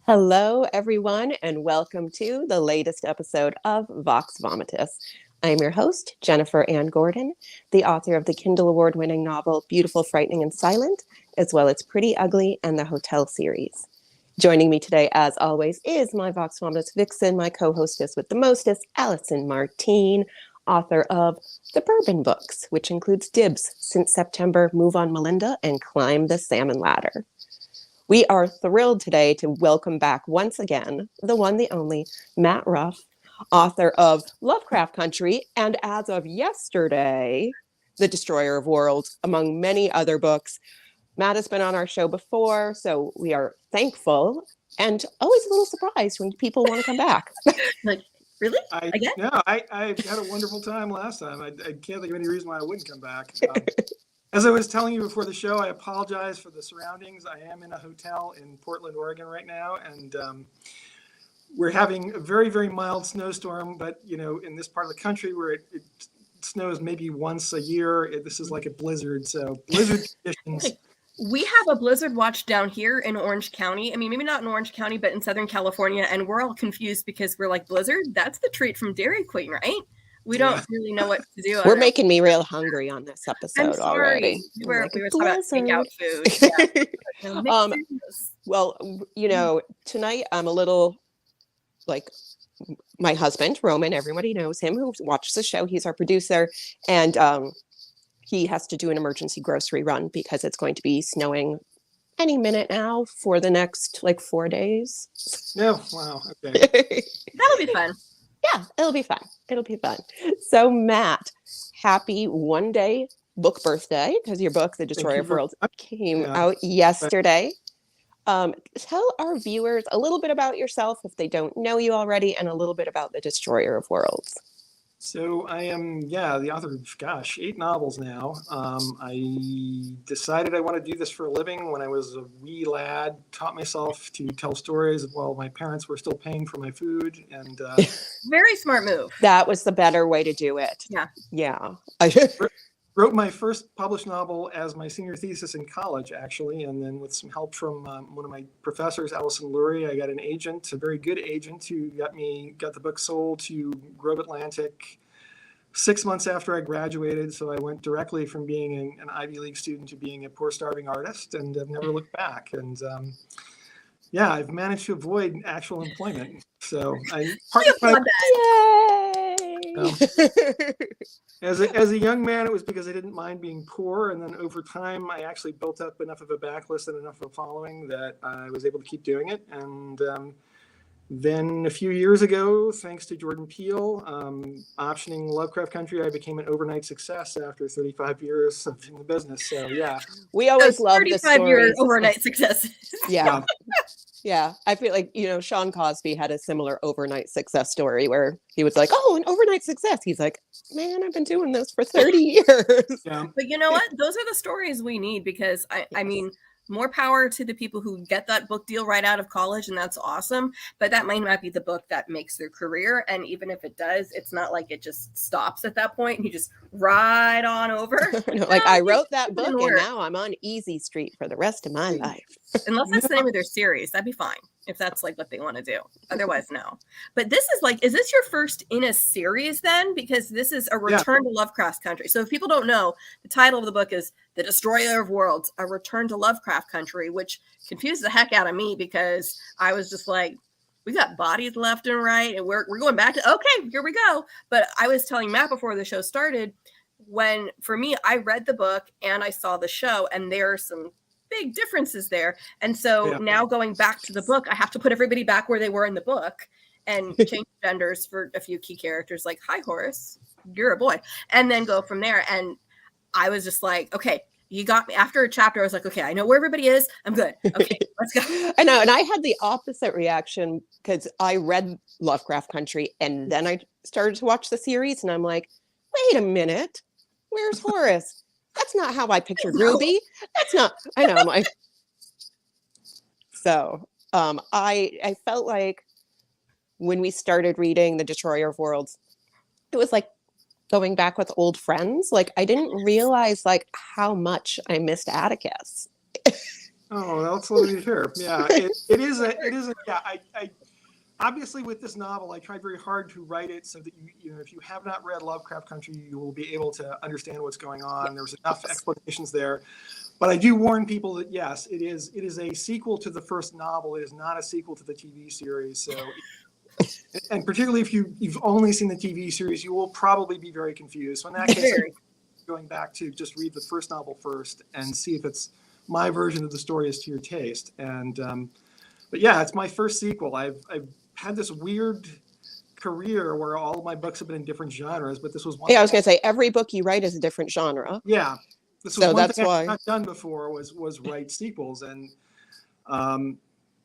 Hello, everyone, and welcome to the latest episode of Vox Vomitus. I am your host, Jennifer Ann Gordon, the author of the Kindle Award-winning novel Beautiful, Frightening, and Silent, as well as Pretty Ugly and the Hotel series. Joining me today, as always, is my Vox Vomitus vixen, my co-hostess with the mostest, Alison Martine, author of The Bourbon Books, which includes Dibs, Since September, Move on Melinda, and Climb the Salmon Ladder. We are thrilled today to welcome back once again the one, the only, Matt Ruff, author of Lovecraft Country, and as of yesterday, The Destroyer of Worlds, among many other books. Matt has been on our show before, so we are thankful and always a little surprised when people want to come back. Like, really? Again? I had a wonderful time last time. I can't think of any reason why I wouldn't come back. As I was telling you before the show, I apologize for the surroundings. I am in a hotel in Portland, Oregon right now, and we're having a very, very mild snowstorm. But, you know, in this part of the country where it snows maybe once a year, this is like a blizzard. So blizzard conditions. We have a blizzard watch down here in Orange County. I mean, maybe not in Orange County, but in Southern California. And we're all confused because we're like, blizzard? That's the treat from Dairy Queen, right? We don't really know what to do. We're making me real hungry on this episode already. We were talking about takeout food. Yeah. Well, you know, tonight I'm a little like my husband, Roman, everybody knows him who watches the show. He's our producer. And he has to do an emergency grocery run because it's going to be snowing any minute now for the next 4 days. No, wow. Okay. That'll be fun. Yeah, it'll be fun. It'll be fun. So, Matt, happy one-day book birthday, because your book, The Destroyer of Worlds, came out yesterday. Tell our viewers a little bit about yourself if they don't know you already, and a little bit about The Destroyer of Worlds. So I am, the author of, 8 novels now. I decided I want to do this for a living when I was a wee lad, taught myself to tell stories while my parents were still paying for my food. And very smart move. That was the better way to do it. Yeah. I wrote my first published novel as my senior thesis in college, actually. And then with some help from one of my professors, Alison Lurie, I got an agent, a very good agent, who got the book sold to Grove Atlantic 6 months after I graduated. So I went directly from being an Ivy League student to being a poor, starving artist, and I've never looked back. And I've managed to avoid actual employment. So As a young man, it was because I didn't mind being poor, and then over time, I actually built up enough of a backlist and enough of a following that I was able to keep doing it. And then a few years ago, thanks to Jordan Peele, optioning Lovecraft Country, I became an overnight success after 35 years in the business. So we always love the 35-year overnight success. Yeah, I feel like, Sean Cosby had a similar overnight success story where he was like, oh, an overnight success. He's like, man, I've been doing this for 30 years. Yeah. But you know what? Those are the stories we need, because I mean, more power to the people who get that book deal right out of college, and that's awesome. But that might not be the book that makes their career. And even if it does, it's not like it just stops at that point and you just ride on over. I wrote that book and now I'm on Easy Street for the rest of my life. Unless that's the name of their series, that'd be fine. If that's what they want to do. Otherwise, no. But this is is this your first in a series then? Because this is a return to Lovecraft Country. So if people don't know, the title of the book is The Destroyer of Worlds, A Return to Lovecraft Country, which confused the heck out of me because I was just like, we got bodies left and right, and we're going back to, okay, here we go. But I was telling Matt before the show started, when, for me, I read the book and I saw the show, and there are some big differences there. And so now going back to the book, I have to put everybody back where they were in the book and change genders for a few key characters, like, hi, Horace, you're a boy, and then go from there. And I was just like, okay, you got me. After a chapter, I was like, okay, I know where everybody is. I'm good. Okay, let's go. I know. And I had the opposite reaction because I read Lovecraft Country and then I started to watch the series and I'm like, wait a minute, where's Horace? That's not how I pictured Ruby. That's not, I know. I'm like, so I felt like when we started reading The Destroyer of Worlds, it was like going back with old friends. Like I didn't realize how much I missed Atticus. Oh, that's lovely to hear. Yeah, it is yeah. I obviously with this novel, I tried very hard to write it so that you know if you have not read Lovecraft Country, you will be able to understand what's going on. There's enough explanations there, but I do warn people that yes, it is a sequel to the first novel. It is not a sequel to the TV series. So, and particularly if you've only seen the TV series, you will probably be very confused. So in that case, going back to just read the first novel first and see if it's my version of the story is to your taste. And but yeah, it's my first sequel. I've had this weird career where all of my books have been in different genres, but this was one. Yeah, I was going to say every book you write is a different genre. Yeah, this was So one that's thing why I've not done before was write sequels, and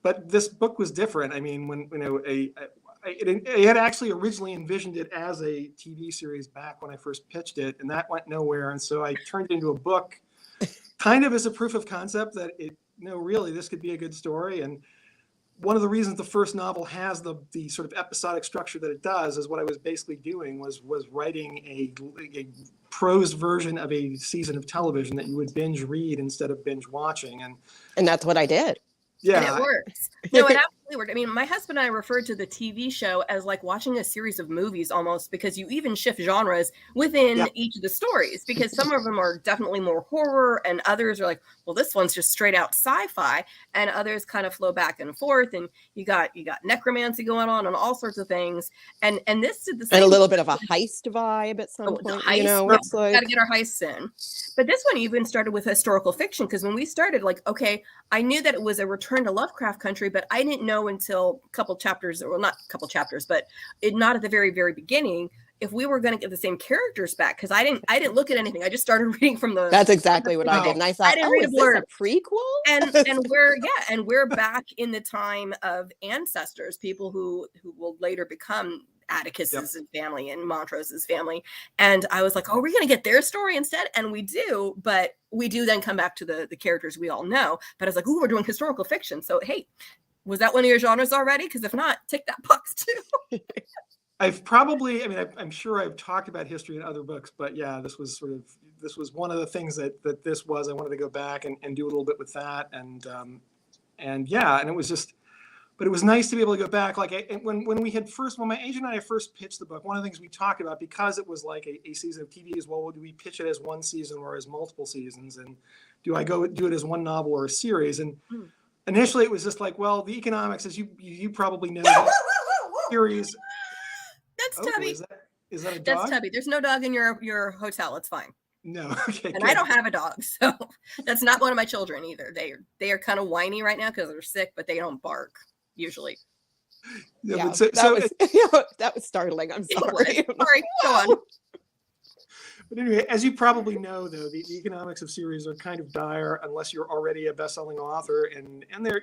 but this book was different. I mean, when you know I had actually originally envisioned it as a TV series back when I first pitched it, and that went nowhere, and so I turned it into a book, kind of as a proof of concept that really this could be a good story. And one of the reasons the first novel has the sort of episodic structure that it does is what I was basically doing was writing a prose version of a season of television that you would binge read instead of binge watching. And that's what I did. Yeah. And it works. No, it absolutely worked. I mean, my husband and I referred to the TV show as like watching a series of movies almost, because you even shift genres within each of the stories, because some of them are definitely more horror and others are like, well, this one's just straight out sci-fi, and others kind of flow back and forth, and you got necromancy going on and all sorts of things. And this did the same. And a little bit of a heist vibe at some point. Heist, you know, it's like gotta get our heists in. But this one even started with historical fiction, because when we started, like, okay, I knew that it was a return to Lovecraft Country, but I didn't know until a couple chapters, well, not a couple chapters, but not at the very, very beginning, if we were going to get the same characters back. Because I didn't look at anything. I just started reading from the. That's exactly what I did, and I thought, is this a prequel? And we're back in the time of ancestors, people who will later become Atticus's family and Montrose's family. And I was like, oh, we're going to get their story instead. And we do, but we do then come back to the characters we all know. But I was like, oh, we're doing historical fiction. So, hey, was that one of your genres already? Because if not, tick that box too. I'm sure I've talked about history in other books, but yeah, this was one of the things that this was. I wanted to go back and do a little bit with that. And it was just, but it was nice to be able to go back. Like when my agent and I first pitched the book, one of the things we talked about, because it was like a season of TV, is, well, do we pitch it as one season or as multiple seasons? And do I do it as one novel or a series? And initially it was just like, well, the economics, as you probably know, series. That's Tubby. Is that a dog? That's Tubby. There's no dog in your hotel. It's fine. No. Okay. And good. I don't have a dog, so that's not one of my children either. They are kind of whiny right now because they're sick, but they don't bark usually. Yeah, that was startling. I'm sorry. Sorry. Go on. But anyway, as you probably know, though, the economics of series are kind of dire unless you're already a best-selling author, and they're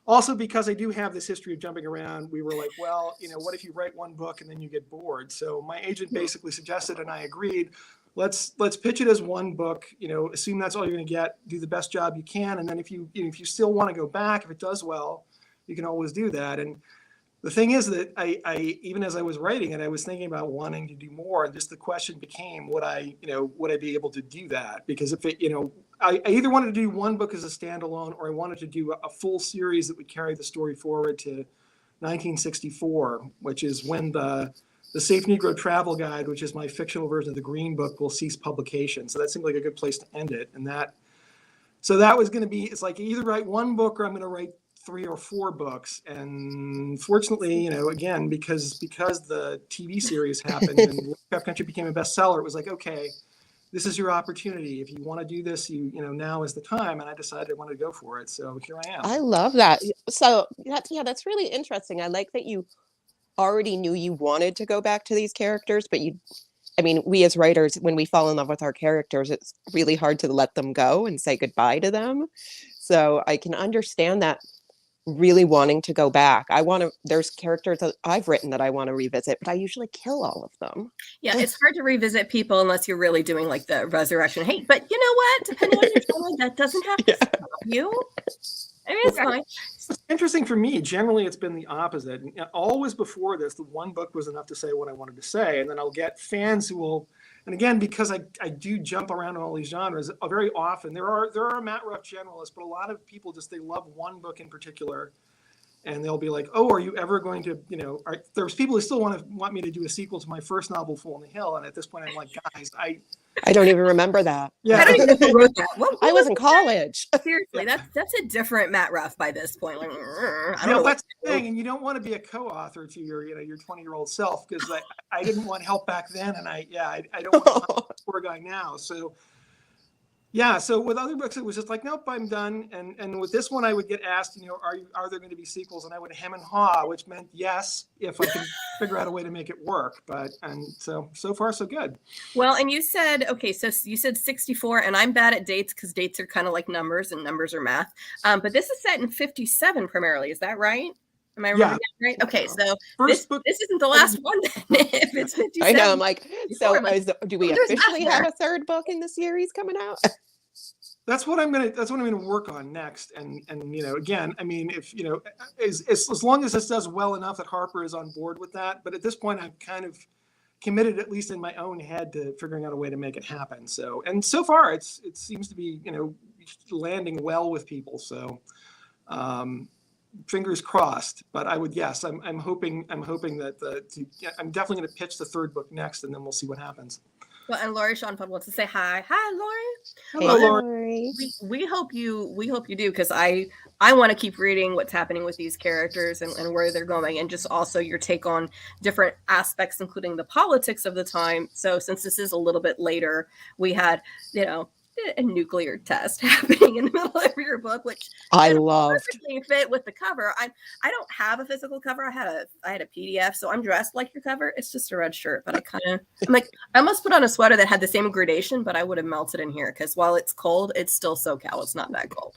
also, because I do have this history of jumping around, we were like, well, what if you write one book and then you get bored? So my agent basically suggested, and I agreed, let's pitch it as one book, assume that's all you're going to get, do the best job you can. And then if you still want to go back, if it does well, you can always do that. And the thing is that I even as I was writing it, I was thinking about wanting to do more. And just the question became, would I be able to do that? Because if I either wanted to do one book as a standalone, or I wanted to do a full series that would carry the story forward to 1964, which is when the Safe Negro Travel Guide, which is my fictional version of the Green Book, will cease publication. So that seemed like a good place to end it. And that was going to be, it's like either write one book or I'm going to write 3 or 4 books. And fortunately, again, because the TV series happened and Lovecraft Country became a bestseller, it was like, okay, this is your opportunity. If you want to do this, now is the time. And I decided I wanted to go for it. So here I am. I love that. So that's really interesting. I like that you already knew you wanted to go back to these characters, but we as writers, when we fall in love with our characters, it's really hard to let them go and say goodbye to them. So I can understand that, really wanting to go back. There's characters that I've written that I want to revisit, but I usually kill all of them. Yeah, it's hard to revisit people unless you're really doing like the resurrection. Hey, but you know what? Depending on your genre, that doesn't have to stop you. I mean, it's fine. Interesting for me, generally it's been the opposite. And always before this, the one book was enough to say what I wanted to say. And then I'll get fans who will, and again, because I do jump around in all these genres, very often there are Matt Ruff generalists, but a lot of people just, they love one book in particular. And they'll be like, "Oh, are you ever going to, there's people who still want me to do a sequel to my first novel, Fool on the Hill." And at this point, I'm like, guys, I don't even rember that. yeah, I don't even know who wrote that. I was in college. Seriously, that's a different Matt Ruff by this point. Like, I don't know. that's the thing, and you don't want to be a co-author to your 20-year-old self, because I didn't want help back then, and I don't want to poor guy now. So yeah, so with other books, it was just like, nope, I'm done. And with this one, I would get asked, are there going to be sequels? And I would hem and haw, which meant yes, if I can figure out a way to make it work. And so far, so good. Well, and you said, okay, so you said 64, and I'm bad at dates because dates are kind of like numbers and numbers are math. But this is set in 57 primarily. Is that right? Am I remembering that right? Okay, so this isn't the last one then. If it's 57. I know. I'm like, so do we there's officially nothing have there. a third book in the series coming out? That's what I'm gonna work on next. And again, I mean, if as long as this does well enough that Harper is on board with that. But at this point, I'm kind of committed, at least in my own head, to figuring out a way to make it happen. So far, it seems to be landing well with people. So fingers crossed. But I'm hoping that I'm definitely going to pitch the third book next, and then we'll see what happens. Well, and Laurie Schoenfeld wants to say hi. Hi, Laurie. Hello, Laurie. We hope you do, because I want to keep reading what's happening with these characters and where they're going, and just also your take on different aspects, including the politics of the time. So since this is a little bit later, we had a nuclear test happening in the middle of your book, which I loved. Perfectly fit with the cover. I don't have a physical cover. I had a PDF, so I'm dressed like your cover. It's just a red shirt, but I'm like, I almost put on a sweater that had the same gradation, but I would have melted in here, because while it's cold, it's still SoCal. It's not that cold.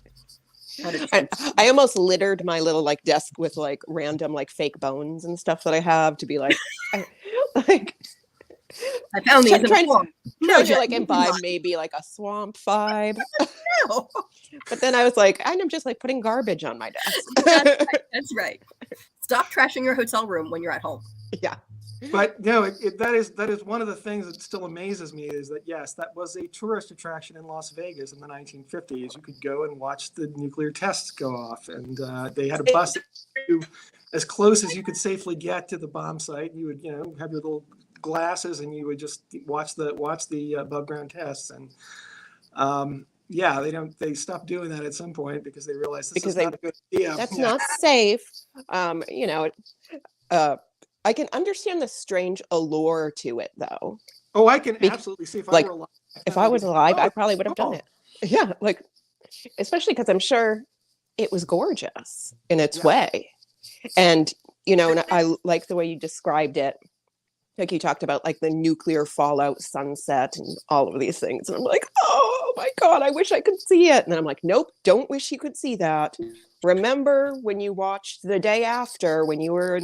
I almost littered my little desk with random fake bones and stuff that I have to be like I found these. Trying to imbibe maybe a swamp vibe. No. But then I was like, I'm just putting garbage on my desk. That's right. Stop trashing your hotel room when you're at home. Yeah. But no, that is one of the things that still amazes me, is that yes, that was a tourist attraction in Las Vegas in the 1950s. You could go and watch the nuclear tests go off, and they had a bus as close as you could safely get to the bomb site. You would have your little glasses, and you would just watch the above ground tests. And they stopped doing that at some point because they realized this is not a good idea. That's not safe. I can understand the strange allure to it, though. Oh, I can absolutely see if I were alive. If I was alive, I probably would have done it. Yeah, especially because I'm sure it was gorgeous in its way. And, and I like the way you described it. Like you talked about the nuclear fallout sunset and all of these things. And I'm like, oh my God, I wish I could see it. And then I'm like, nope, don't wish you could see that. Remember when you watched the day after when you were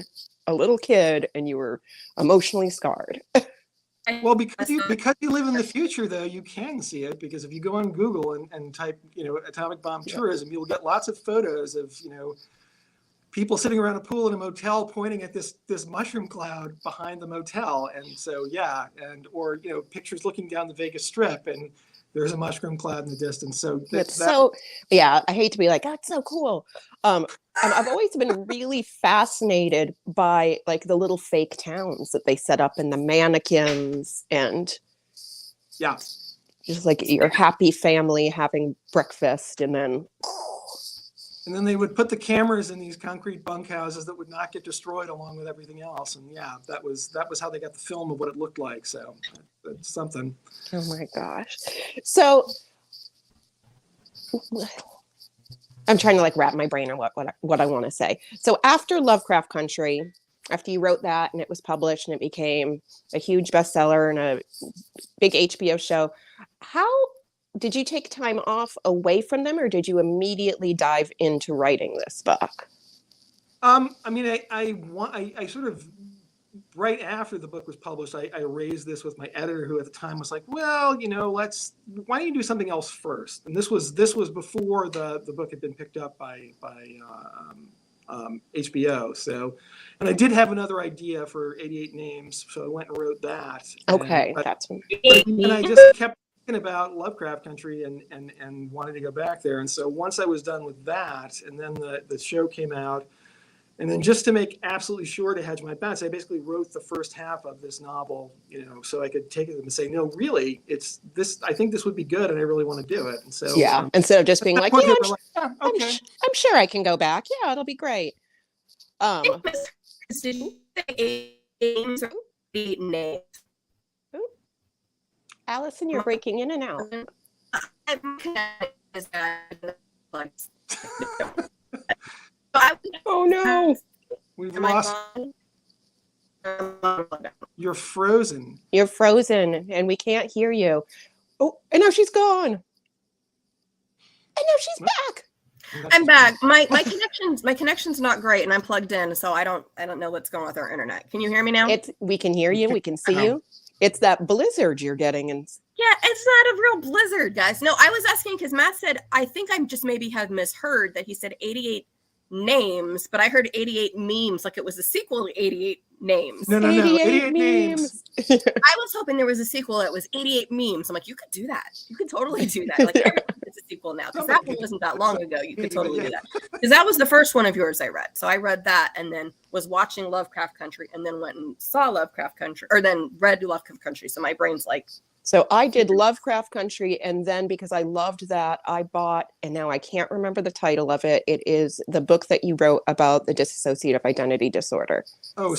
a little kid and you were emotionally scarred. Well, because you live in the future, though, you can see it, because if you go on Google and type, atomic bomb tourism, you'll get lots of photos of, people sitting around a pool in a motel pointing at this mushroom cloud behind the motel. And so, or pictures looking down the Vegas Strip, and there's a mushroom cloud in the distance. So I hate to be like, that's so cool. And I've always been really fascinated by the little fake towns that they set up, and the mannequins, and just your happy family having breakfast, and then they would put the cameras in these concrete bunkhouses that would not get destroyed along with everything else. And that was how they got the film of what it looked like. So that's something. Oh my gosh. So I'm trying to wrap my brain around what I want to say. So after Lovecraft Country, after you wrote that and it was published and it became a huge bestseller and a big HBO show, how did you take time off away from them, or did you immediately dive into writing this book? I mean, I sort of right after the book was published, I raised this with my editor, who at the time was like, well, why don't you do something else first? And this was before the book had been picked up by HBO. So, and I did have another idea for 88 Names, so I went and wrote that. Okay, and and I just kept thinking about Lovecraft Country and wanted to go back there. And so once I was done with that, and then the show came out, and then just to make absolutely sure to hedge my bets, I basically wrote the first half of this novel, so I could take it and say, no, really, it's this. I think this would be good, and I really want to do it. And so, instead of just being like, okay. I'm sure I can go back. Yeah, it'll be great. Did you say 8 names? Allison, you're breaking in and out. Oh no! We've lost. You're frozen. You're frozen, and we can't hear you. Oh, and now she's gone. And now she's back. I'm back. My connection's not great, and I'm plugged in, so I don't know what's going on with our internet. Can you hear me now? We can hear you. We can see you. It's that blizzard you're getting, and yeah, it's not a real blizzard, guys. No, I was asking because Matt said I think I just maybe have misheard that he said 88 names, but I heard 88 memes, like it was a sequel to 88 names. No, 88 names. I was hoping there was a sequel that was 88 memes. I'm like, you could do that. You could totally do that. Like, it's a sequel now because that one wasn't that long ago. You could totally do that because that was the first one of yours I read. So I read that and then was watching Lovecraft Country and then went and saw Lovecraft Country, or then read Lovecraft Country. So my brain's like. So I did Lovecraft Country, and then because I loved that, I bought, and now I can't remember the title of it. It is the book that you wrote about the dissociative identity disorder. Oh,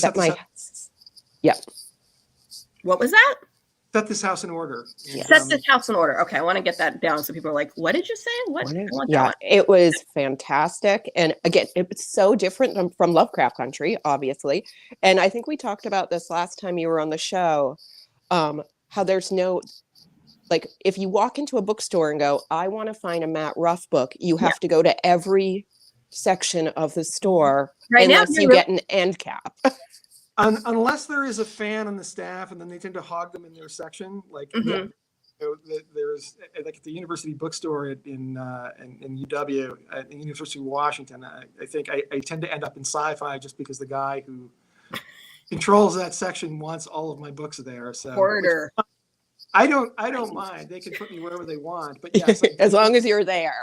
yeah. What was that? Set This House in Order. Yes. Set This House in Order. Okay, I want to get that down so people are like, "What did you say?" It was fantastic, and again, it's so different from Lovecraft Country, obviously. And I think we talked about this last time you were on the show. How there's no, like, if you walk into a bookstore and go, I want to find a Matt Ruff book, you have to go to every section of the store unless you get an end cap. Unless there is a fan on the staff, and then they tend to hog them in their section. Like there's like at the University Bookstore in UW at the University of Washington. I think I tend to end up in sci-fi just because the guy who controls that section wants all of my books there. So Hoarder. I don't mind. They can put me wherever they want. But yes, as long as you're there.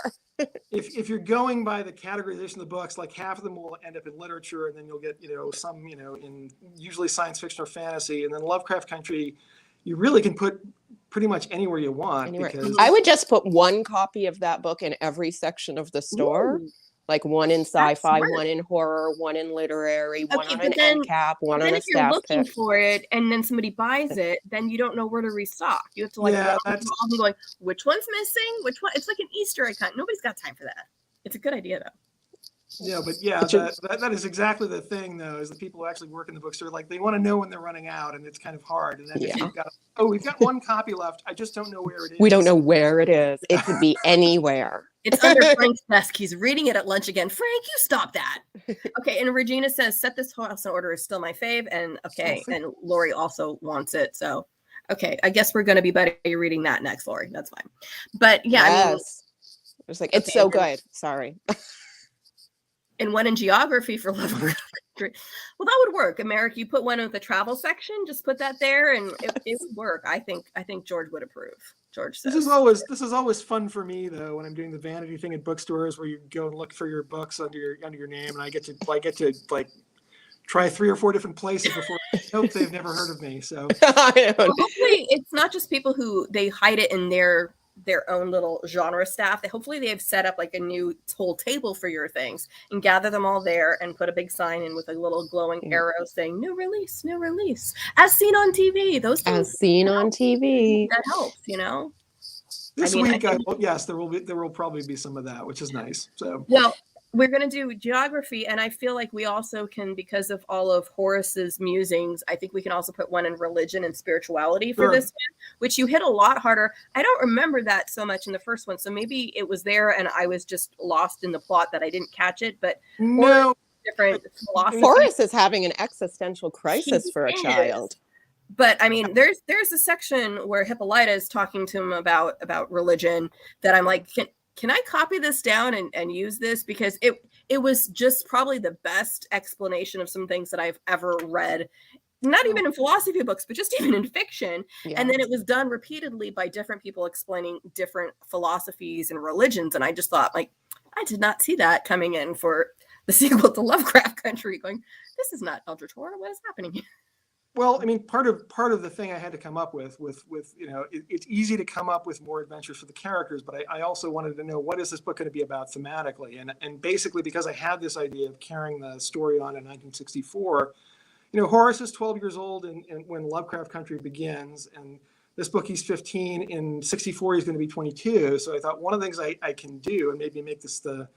If you're going by the categorization of the books, like half of them will end up in literature, and then you'll get some in usually science fiction or fantasy, and then Lovecraft Country, you really can put pretty much anywhere you want. Because I would just put one copy of that book in every section of the store. Ooh. Like one in sci-fi, one in horror, one in literary, one on an end cap, one on a staff pick. If you're looking for it and then somebody buys it, then you don't know where to restock. You have to going, which one's missing? Which one? It's like an Easter egg hunt. Nobody's got time for that. It's a good idea though. Yeah, but that is exactly the thing though, is the people who actually work in the bookstore, like they want to know when they're running out, and it's kind of hard. And then we've got one copy left. I just don't know where it is. We don't know where it is. It could be anywhere. It's under Frank's desk. He's reading it at lunch again. Frank, you stop that. Okay, and Regina says, Set This House in Order is still my fave. And and Lori also wants it. So, okay, I guess we're going to be better reading that next, Lori. That's fine. But yeah, yes. I mean, it's like, it's so good. Sorry. And one in geography for Lovecraft Country. Well, that would work. America, you put one with the travel section, just put that there, and it would work. I think George would approve. George says. This is always fun for me though, when I'm doing the vanity thing at bookstores, where you go and look for your books under your name, and I get to like try 3 or 4 different places before I hope they've never heard of me. So hopefully it's not just people who they hide it in their own little genre staff. Hopefully they have set up like a new whole table for your things and gather them all there and put a big sign in with a little glowing arrow saying new release, as seen on TV. Those things as seen on TV. That helps, This week, yes, there will probably be some of that, which is nice. So well, we're going to do geography, and I feel like we also can, because of all of Horace's musings, I think we can also put one in religion and spirituality for this one, which you hit a lot harder. I don't remember that so much in the first one, so maybe it was there and I was just lost in the plot that I didn't catch it. But no, different philosophies. Horace is having an existential crisis for a He child. is. But I mean, there's a section where Hippolyta is talking to him about religion that I'm like, can I copy this down and use this? Because it was just probably the best explanation of some things that I've ever read. Not even in philosophy books, but just even in fiction. Yeah. And then it was done repeatedly by different people explaining different philosophies and religions. And I just thought, like, I did not see that coming in for the sequel to Lovecraft Country, going, this is not Eldritch Horror. What is happening here? Well, I mean, part of the thing I had to come up with it's easy to come up with more adventures for the characters, but I also wanted to know, what is this book going to be about thematically? And basically, because I had this idea of carrying the story on in 1964, Horace is 12 years old and when Lovecraft Country begins, and this book he's 15. In 64 he's going to be 22. So I thought one of the things I can do, and maybe make this the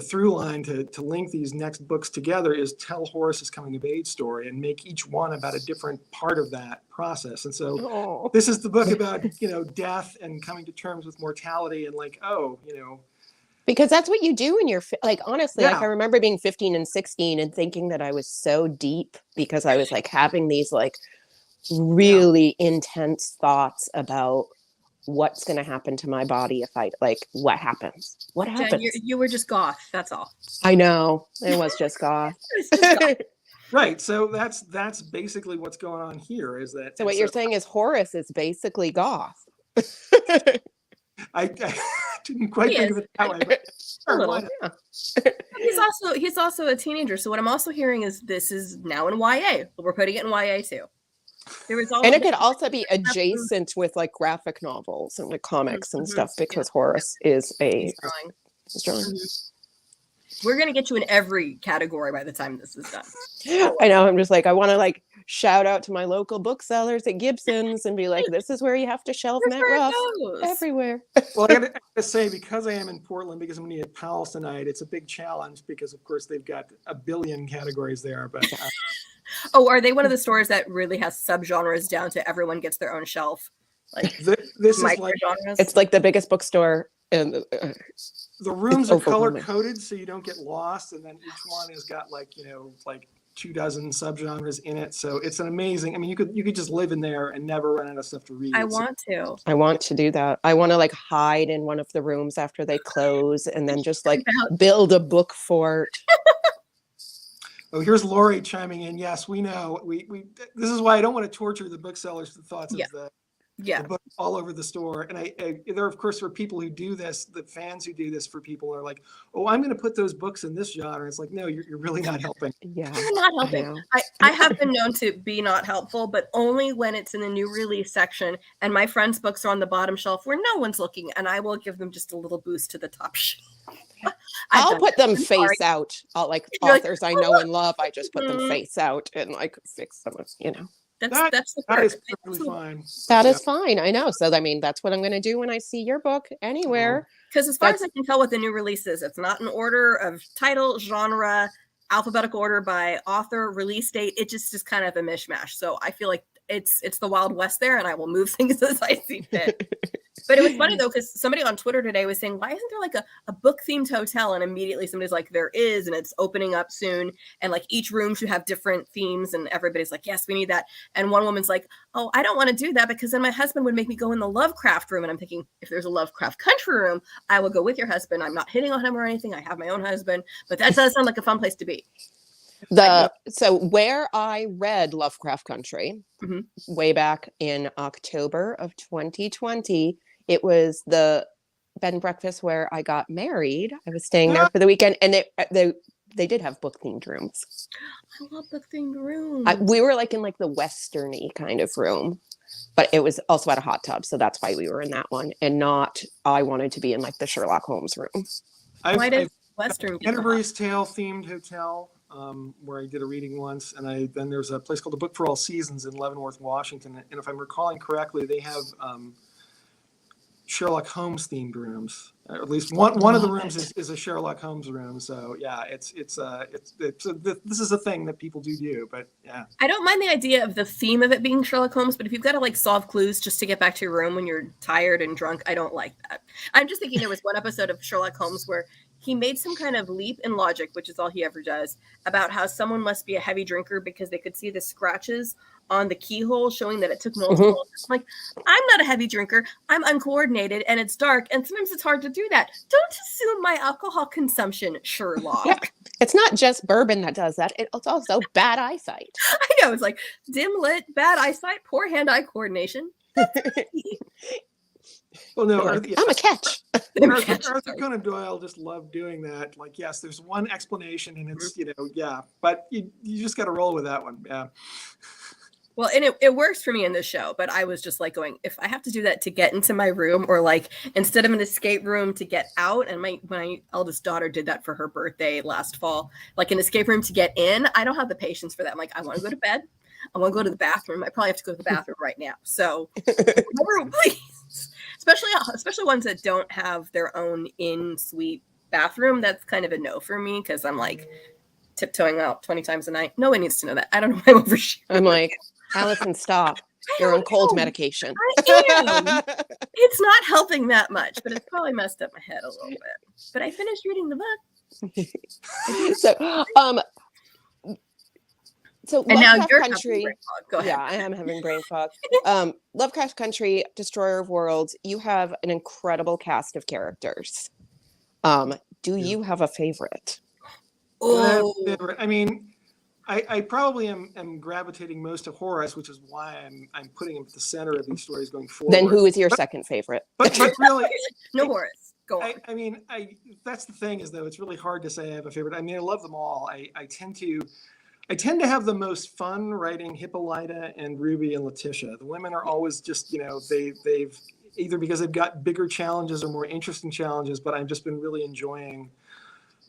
through line to link these next books together, is tell Horace's coming of age story and make each one about a different part of that process. And so This is the book about, death and coming to terms with mortality and Because that's what you do in your, honestly, I remember being 15 and 16 and thinking that I was so deep because I was having these really intense thoughts about what's going to happen to my body if I what happens. Jen, you were just goth. That's all. I know, it was just goth. Right. So that's basically what's going on here. Is that? So what you're saying is Horace is basically goth. I didn't quite think of it that way. But a little. Yeah. He's also a teenager. So what I'm also hearing is this is now in YA. We're putting it in YA too. And it could also be adjacent with graphic novels and comics and stuff, because Horace is he's drawing. We're going to get you in every category by the time this is done. I know. I'm just I want to shout out to my local booksellers at Gibson's and be like, this is where you have to shelve Matt Ruff everywhere. Well, I got to say, because I am in Portland, because I'm going to be at Powell's tonight, it's a big challenge because, of course, they've got a billion categories there. But are they one of the stores that really has subgenres down to everyone gets their own shelf? This is it's the biggest bookstore. And the rooms are color coded so you don't get lost, and then each one has got 24 subgenres in it. So it's an amazing. I mean, you could just live in there and never run out of stuff to read. I want to do that. I want to hide in one of the rooms after they close, and then just build a book fort. Oh, here's Lori chiming in. Yes, we know. We this is why I don't want to torture the booksellers with thoughts of the book all over the store. And there, of course, are people who do this. The fans who do this for people are like, "Oh, I'm going to put those books in this genre." It's like, no, you're really not helping. Yeah, you're not helping. I have been known to be not helpful, but only when it's in the new release section and my friends' books are on the bottom shelf where no one's looking, and I will give them just a little boost to the top shelf. I'll put them face out. I'll authors I know and love. I just put them face out and fix them. That's the that is perfectly fine. That is fine. I know. So that's what I'm going to do when I see your book anywhere. Because as far as I can tell with the new releases, it's not in order of title, genre, alphabetical order by author, release date. It just is kind of a mishmash. So I feel like it's the Wild West there, and I will move things as I see fit. But it was funny though, because somebody on Twitter today was saying, why isn't there a book themed hotel? And immediately somebody's like, there is, and it's opening up soon. And each room should have different themes, and everybody's like, yes, we need that. And one woman's like, oh, I don't want to do that because then my husband would make me go in the Lovecraft room. And I'm thinking, if there's a Lovecraft Country room, I will go with your husband. I'm not hitting on him or anything. I have my own husband, but that does sound like a fun place to be. So where I read Lovecraft Country way back in October of 2020, it was the bed and breakfast where I got married. I was staying there for the weekend, and they did have book themed rooms. I love book themed rooms. We were in the westerny kind of room, but it was also at a hot tub, so that's why we were in that one, and not I wanted to be in the Sherlock Holmes room. Why does Western Canterbury's Tale themed hotel? Where I did a reading once, and then there's a place called the Book for All Seasons in Leavenworth, Washington, and if I'm recalling correctly, they have Sherlock Holmes themed rooms. At least one of the rooms is a Sherlock Holmes room. So yeah, this is a thing that people do. But yeah, I don't mind the idea of the theme of it being Sherlock Holmes, but if you've got to solve clues just to get back to your room when you're tired and drunk, I don't like that. I'm just thinking there was one episode of Sherlock Holmes where he made some kind of leap in logic, which is all he ever does, about how someone must be a heavy drinker because they could see the scratches on the keyhole showing that it took multiple. I'm like, I'm not a heavy drinker. I'm uncoordinated and it's dark. And sometimes it's hard to do that. Don't assume my alcohol consumption, Sherlock. Yeah. It's not just bourbon that does that. It's also bad eyesight. I know. It's like dim lit, bad eyesight, poor hand-eye coordination. Well, no, Like, I'm a catch. Arthur Conan Doyle just loved doing that. Like, yes, there's one explanation and it's, yeah, but you just got to roll with that one. Yeah. Well, and it works for me in this show, but I was just like going, if I have to do that to get into my room, or like instead of an escape room to get out, and my eldest daughter did that for her birthday last fall, like an escape room to get in, I don't have the patience for that. I'm like, I want to go to bed. I want to go to the bathroom. I probably have to go to the bathroom right now. So, please, especially ones that don't have their own in-suite bathroom. That's kind of a no for me because I'm like tiptoeing out 20 times a night. No one needs to know that. I don't know why I'm oversharing. I'm like, Alison, stop. You're on cold medication. I am. It's not helping that much, but it's probably messed up my head a little bit. But I finished reading the book. So and now you're Country. Go ahead. Yeah, I am having brain fog. Lovecraft Country, Destroyer of Worlds. You have an incredible cast of characters. Do you have a favorite? Oh, I mean, I probably am gravitating most to Horace, which is why I'm putting him at the center of these stories going forward. Then who is your second favorite? But really, no Horace. Go on. I mean, that's the thing is though it's really hard to say I have a favorite. I mean, I love them all. I tend to have the most fun writing Hippolyta and Ruby and Letitia. The women are always just they've either because they've got bigger challenges or more interesting challenges. But I've just been really enjoying.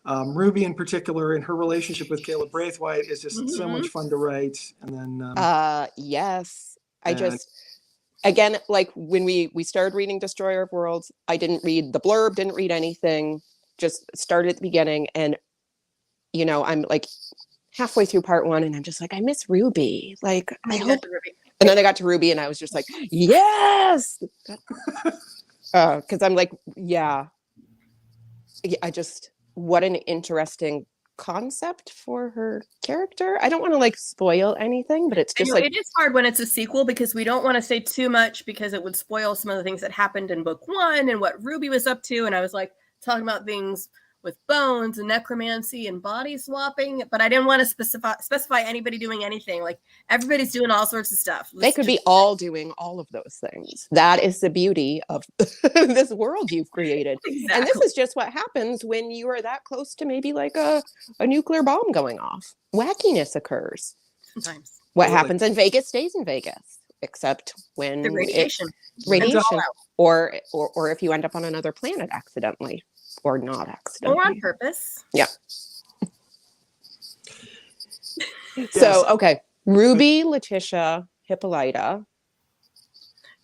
Ruby in particular, and her relationship with Caleb Braithwaite is just so much fun to write. And then, yes, again, like when we started reading Destroyer of Worlds, I didn't read the blurb, didn't read anything, just started at the beginning, and I'm like halfway through part 1, and I'm just like, I miss Ruby. Like, I hope. And then I got to Ruby, and I was just like, yes, because I'm like, yeah, I just. What an interesting concept for her character. I don't want to like spoil anything, but it's just like it is hard when it's a sequel because we don't want to say too much because it would spoil some of the things that happened in book 1 and what Ruby was up to. And I was like talking about things with bones and necromancy and body swapping, but I didn't want to specify anybody doing anything. Like everybody's doing all sorts of stuff. They could be all doing all of those things. That is the beauty of this world you've created. Exactly. And this is just what happens when you are that close to maybe like a nuclear bomb going off. Wackiness occurs. Sometimes. What happens in Vegas stays in Vegas, except when the radiation. Or if you end up on another planet accidentally. Or not accidentally. Or on purpose. Yeah. So, okay. Ruby, Letitia, Hippolyta.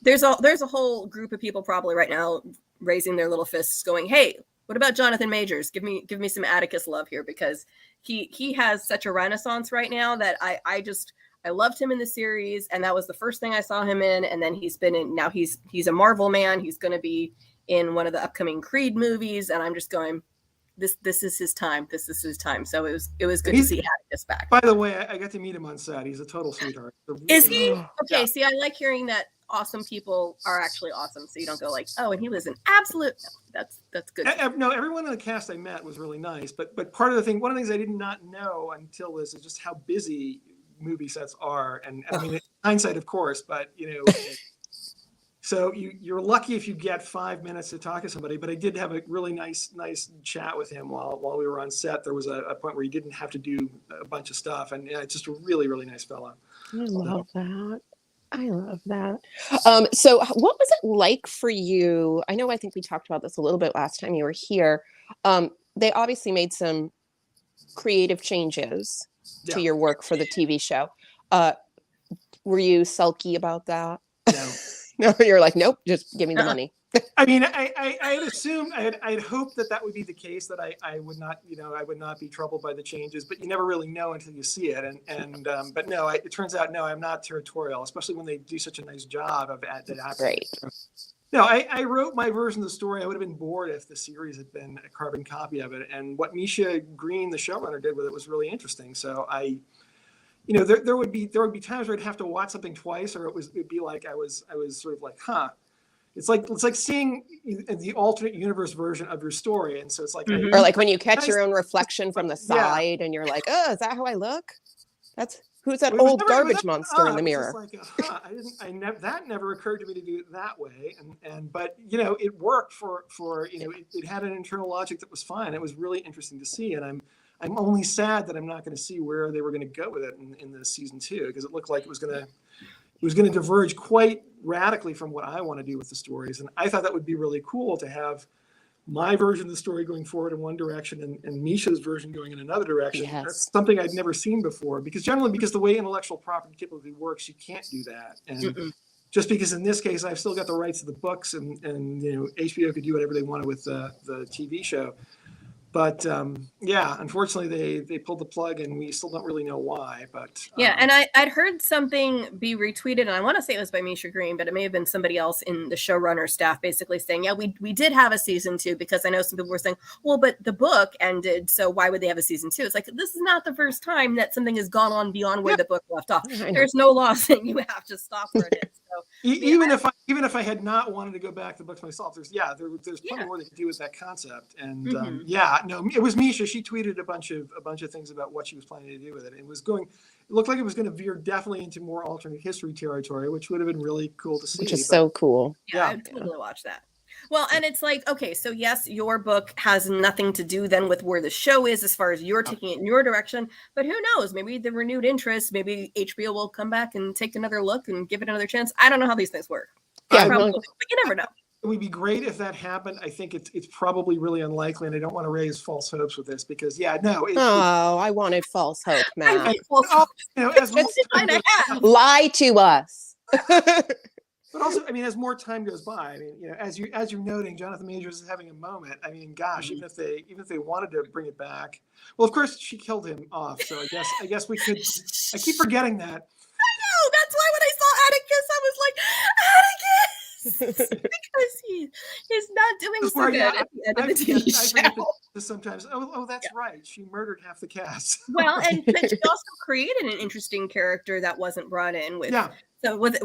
There's a whole group of people probably right now raising their little fists going, hey, what about Jonathan Majors? Give me some Atticus love here because he has such a renaissance right now that I loved him in the series, and that was the first thing I saw him in, and then he's a Marvel man. He's going to be in one of the upcoming Creed movies, and I'm just going, this is his time. This is his time. So it was good to see Atticus back. By the way, I got to meet him on set. He's a total sweetheart. Is he? Okay, yeah. See, I like hearing that awesome people are actually awesome, so you don't go like, oh, and he was an absolute. No, that's good. No, everyone in the cast I met was really nice, but one of the things I did not know until this is just how busy movie sets are, and I mean, hindsight, of course, but So you're lucky if you get 5 minutes to talk to somebody, but I did have a really nice chat with him while we were on set. There was a point where he didn't have to do a bunch of stuff, and just a really, really nice fellow. I love that. So what was it like for you? I think we talked about this a little bit last time you were here. They obviously made some creative changes to your work for the TV show. Were you sulky about that? No. No, you're like, nope, just give me the money. I mean, I had assumed, I'd hoped that would be the case, that I would not, I would not be troubled by the changes, but you never really know until you see it. But no, it turns out, no, I'm not territorial, especially when they do such a nice job of that. Great. No, I wrote my version of the story. I would have been bored if the series had been a carbon copy of it. And what Misha Green, the showrunner, did with it was really interesting. So there would be times where I'd have to watch something twice, or it'd be like I was sort of like, huh. It's like seeing the alternate universe version of your story, and so it's like, or like when you catch your own reflection from the side, and you're like, oh, is that how I look? Who's that old garbage monster in the mirror? That never occurred to me to do it that way, but it worked for it had an internal logic that was fine. It was really interesting to see, and I'm only sad that I'm not going to see where they were going to go with it in the season 2, because it looked like it was going to diverge quite radically from what I want to do with the stories. And I thought that would be really cool to have my version of the story going forward in one direction and Misha's version going in another direction. Yes. That's something I'd never seen before, because the way intellectual property typically works, you can't do that. And just because in this case, I've still got the rights to the books, and HBO could do whatever they wanted with the TV show. But unfortunately, they pulled the plug, and we still don't really know why. But and I'd heard something be retweeted, and I want to say it was by Misha Green, but it may have been somebody else in the showrunner staff, basically saying, yeah, we did have a season 2, because I know some people were saying, well, but the book ended, so why would they have a season 2? It's like, this is not the first time that something has gone on beyond where the book left off. There's no law saying you have to stop where it is. So even if I had not wanted to go back to the books myself, there's plenty more they could do with that concept. And it was Misha. She tweeted a bunch of things about what she was planning to do with it. It looked like it was going to veer definitely into more alternate history territory, which would have been really cool to see. Which is so cool. Yeah, I'd totally watch that. Well, and it's like, okay, so yes, your book has nothing to do then with where the show is as far as you're taking it in your direction, but who knows? Maybe the renewed interest, maybe HBO will come back and take another look and give it another chance. I don't know how these things work. Yeah, but you never know. It would be great if that happened. I think it's probably really unlikely, and I don't want to raise false hopes with this, because I wanted false hope, man. Lie to us. But also, as more time goes by, as you're noting, Jonathan Majors is having a moment. Gosh, even if they wanted to bring it back, well, of course she killed him off. So I guess we could. I keep forgetting that. I know. That's why when I saw Atticus, I was like, Atticus, because he's not doing so good at the end of the TV show. Sometimes, that's right. She murdered half the cast. Well, but she also created an interesting character that wasn't brought in with. Yeah. So with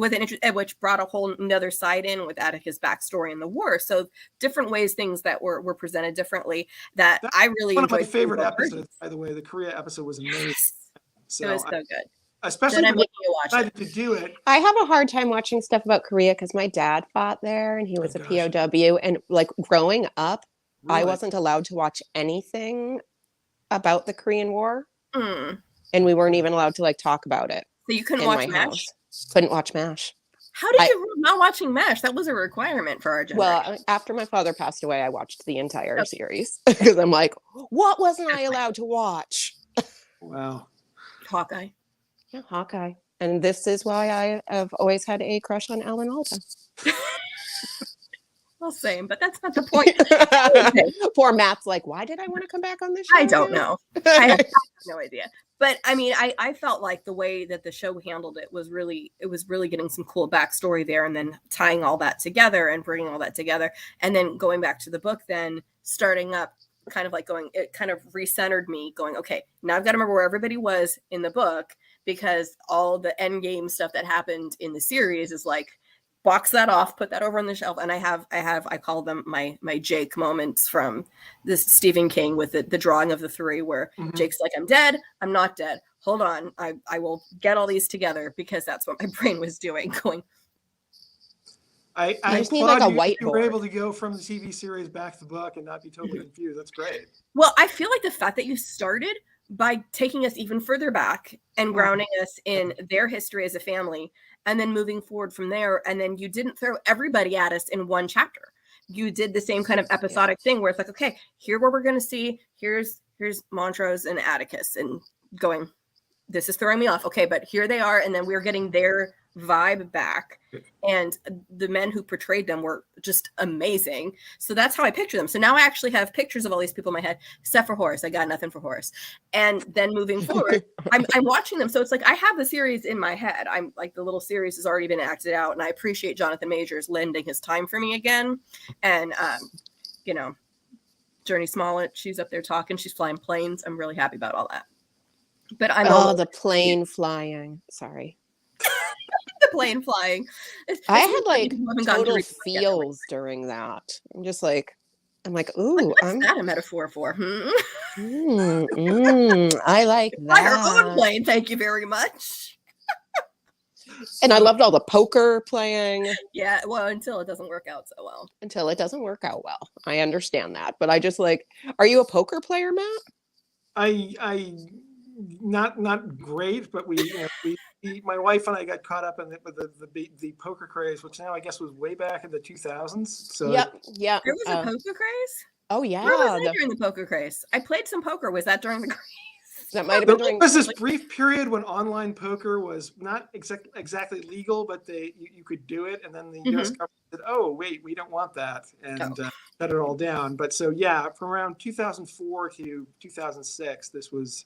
which brought a whole another side in with Atticus' backstory in the war. So different ways things that were presented differently that I really enjoyed. One of my favorite episodes, by the way. The Korea episode was amazing. Yes. So it was so good. Especially when I decided to do it. I have a hard time watching stuff about Korea because my dad fought there and he was a POW. And like growing up, I wasn't allowed to watch anything about the Korean War. And we weren't even allowed to talk about it. So you couldn't watch MASH? Couldn't watch MASH. How did you not watching MASH? That was a requirement for our generation. Well, after my father passed away, I watched the entire series because I'm like, what wasn't I allowed to watch? Wow. Hawkeye. Yeah, Hawkeye. And this is why I have always had a crush on Alan Alda. Well, same, but that's not the point. Poor Matt's like, why did I want to come back on this show? I don't know. I have no idea. But I felt like the way that the show handled it was really getting some cool backstory there, and then tying all that together and bringing all that together, and then going back to the book, then starting up, kind of like it kind of recentered me, going, okay, now I've got to remember where everybody was in the book, because all the end game stuff that happened in the series is like, box that off, put that over on the shelf. And I call them my Jake moments from this Stephen King with the drawing of the three, where Jake's like, I'm dead. I'm not dead. Hold on. I will get all these together, because that's what my brain was doing, going. I just need like a whiteboard. You were able to go from the TV series back to the book and not be totally confused. That's great. Well, I feel like the fact that you started by taking us even further back and grounding us in their history as a family, and then moving forward from there. And then you didn't throw everybody at us in one chapter. You did the same kind of episodic thing where it's like, okay, here where we're going to see, here's Montrose and Atticus, and going, this is throwing me off. Okay, but here they are. And then we're getting their vibe back. And the men who portrayed them were just amazing. So that's how I picture them. So now I actually have pictures of all these people in my head, except for Horace. I got nothing for Horace. And then moving forward, I'm watching them. So it's like I have the series in my head. I'm like, the little series has already been acted out. And I appreciate Jonathan Majors lending his time for me again. And, you know, Journey Smollett, she's up there talking. She's flying planes. I'm really happy about all that. But I'm the plane flying. Sorry. The plane flying. I had like total feels during that. I'm like, ooh, what's that a metaphor for? I like that. Fly her own plane, thank you very much. And I loved all the poker playing. Yeah, well, until it doesn't work out so well. Until it doesn't work out well. I understand that. But I just like, are you a poker player, Matt? I not great, but my wife and I got caught up in with the poker craze, which now I guess was way back in the 2000s. So yeah. There was a poker craze? Oh yeah. Where was I during the poker craze? I played some poker. Was that during the craze? That might have been during. There was this brief period when online poker was not exactly legal, but you could do it, and then the U.S. government said, "Oh, wait, we don't want that," and shut it all down. But so yeah, from around 2004 to 2006, this was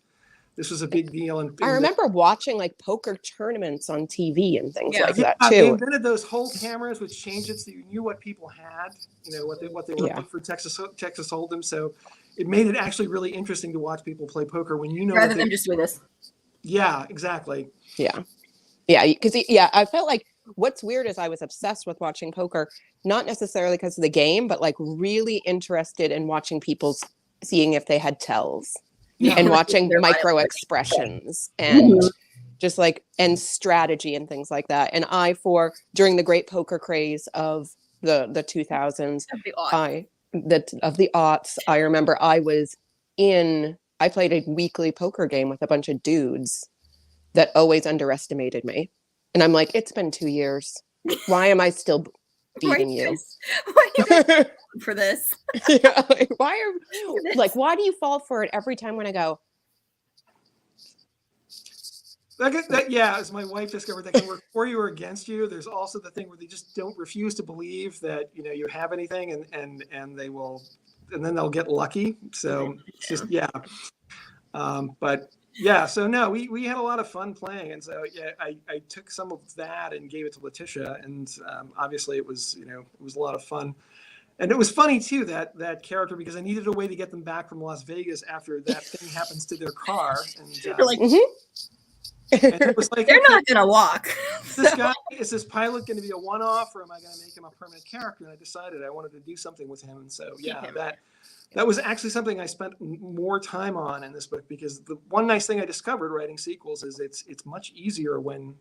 a big deal. And I remember watching like poker tournaments on TV and things like that too. They invented those whole cameras, which changed it so you knew what people had, what they were looking for Texas Hold'em. So it made it actually really interesting to watch people play poker when you know rather than just doing this. Yeah, exactly. Yeah, because I felt like what's weird is I was obsessed with watching poker, not necessarily because of the game, but like really interested in watching people seeing if they had tells. Yeah. And watching micro expressions and just like and strategy and things like that. And during the great poker craze of the 2000s, of the aughts, I remember I played a weekly poker game with a bunch of dudes that always underestimated me. And I'm like, it's been 2 years. Why am I still beating you? For this? Yeah, why do you fall for it every time when I go? As my wife discovered, that can work for you or against you. There's also the thing where they just don't refuse to believe that you have anything, and they will, and then they'll get lucky. So it's just but yeah. So no, we had a lot of fun playing, and so I took some of that and gave it to Letitia, and obviously it was a lot of fun. And it was funny too, that character, because I needed a way to get them back from Las Vegas after that thing happens to their car. And you're like, and it was like, they're not gonna walk. Is this pilot going to be a one-off, or am I going to make him a permanent character? And I decided I wanted to do something with him, and so that was actually something I spent more time on in this book, because the one nice thing I discovered writing sequels is it's much easier when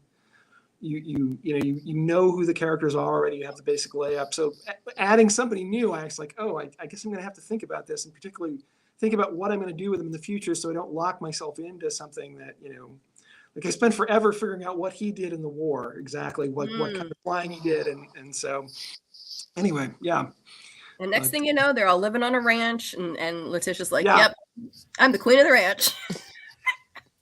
you know who the characters are already. You have the basic layup. So adding somebody new, I was like, I guess I'm going to have to think about this, and particularly think about what I'm going to do with them in the future, so I don't lock myself into something that like I spent forever figuring out what he did in the war, exactly what kind of flying he did, and so anyway, yeah. And next thing you know, they're all living on a ranch, and Letitia's like, "Yep, I'm the queen of the ranch."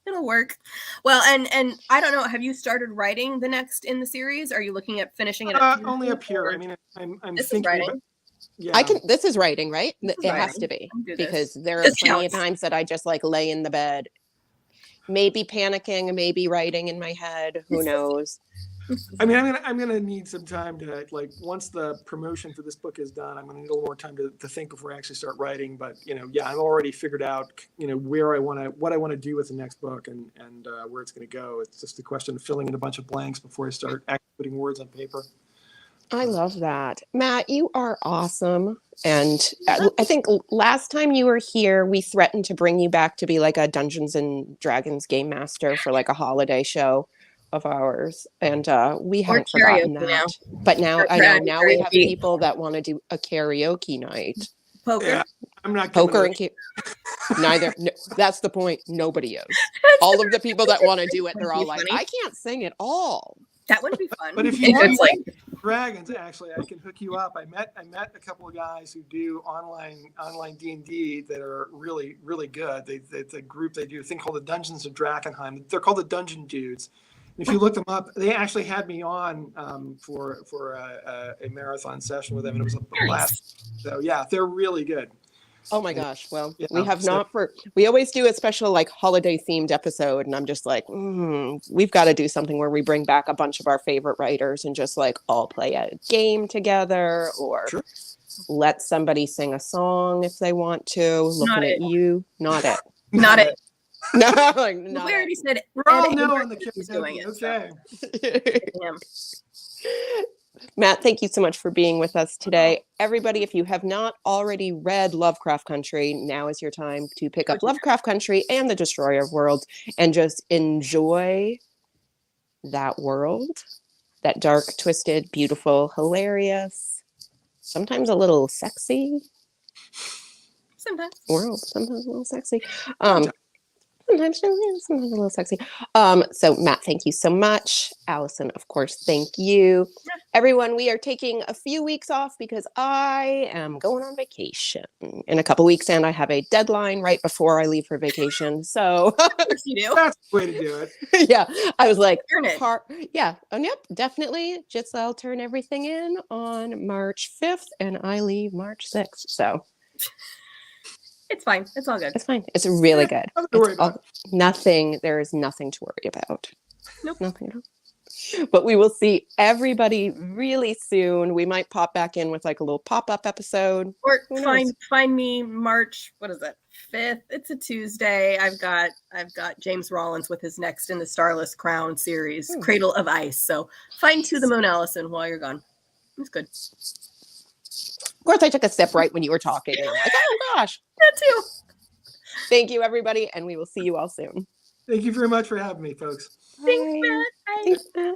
It'll work. Well, and I don't know. Have you started writing the next in the series? Are you looking at finishing it? Only up here. I mean, I'm thinking. This is writing, right? It has to be, because there are plenty of times that I just like lay in the bed, maybe panicking, maybe writing in my head. Who knows? I mean, I'm gonna need some time to, like, once the promotion for this book is done, I'm gonna need a little more time to think before I actually start writing. But I've already figured out what I want to do with the next book and where it's gonna go. It's just a question of filling in a bunch of blanks before I start actually putting words on paper. I love that. Matt, you are awesome. And I think last time you were here, we threatened to bring you back to be like a Dungeons and Dragons game master for like a holiday show of ours. And we haven't forgotten that. Now. But now now we have people that want to do a karaoke night. Poker. Yeah, I'm not poker and neither. No, that's the point. Nobody is. All of the people that want to do it, they're all like, I can't sing at all. That would be fun. But if you want dragons, actually, I can hook you up. I met a couple of guys who do online D&D that are really, really good. The group, they do a thing called the Dungeons of Drakenheim. They're called the Dungeon Dudes, If you look them up, they actually had me on for a marathon session with them, and it was a blast. So yeah, they're really good. Oh my gosh. Well, Yeah, we have so- we always do a special like holiday themed episode. And I'm just like, we've got to do something where we bring back a bunch of our favorite writers and just like all play a game together or Sure. let somebody sing a song if they want to. Looking at you. Not it. Not it. No, like, We not already said it. We're all Ed knowing the Abrams is doing karaoke. it. So. Okay. Him. Matt, thank you so much for being with us today. Everybody, if you have not already read Lovecraft Country, now is your time to pick up Lovecraft Country and The Destroyer of Worlds and just enjoy that world, that dark, twisted, beautiful, hilarious, sometimes a little sexy Sometimes. world, sometimes a little sexy. Sometimes a little sexy. So Matt, thank you so much. Alison, of course, thank you. Yeah. Everyone, we are taking a few weeks off because I am going on vacation in a couple weeks and I have a deadline right before I leave for vacation. So Of course you do. That's the way to do it. yeah, I was like, Earn it. yeah, yep, definitely. Just I'll turn everything in on March 5th and I leave March 6th. So It's fine. It's all good. it's fine. It's really good. Nothing to worry about. There is nothing to worry about. Nope. Nothing at all. But we will see everybody really soon. We might pop back in with like a little pop-up episode. Or Who knows? find me March, what is it? 5th. It's a Tuesday. I've got James Rollins with his next in the Starless Crown series, Cradle of Ice. So find To the Moon Allison while you're gone. It's good. Of course, I took a sip right when you were talking. And I'm like, oh gosh. That too. Thank you, everybody, and we will see you all soon. Thank you very much for having me, folks. Thanks, Matt. Bye. Thanks, Matt.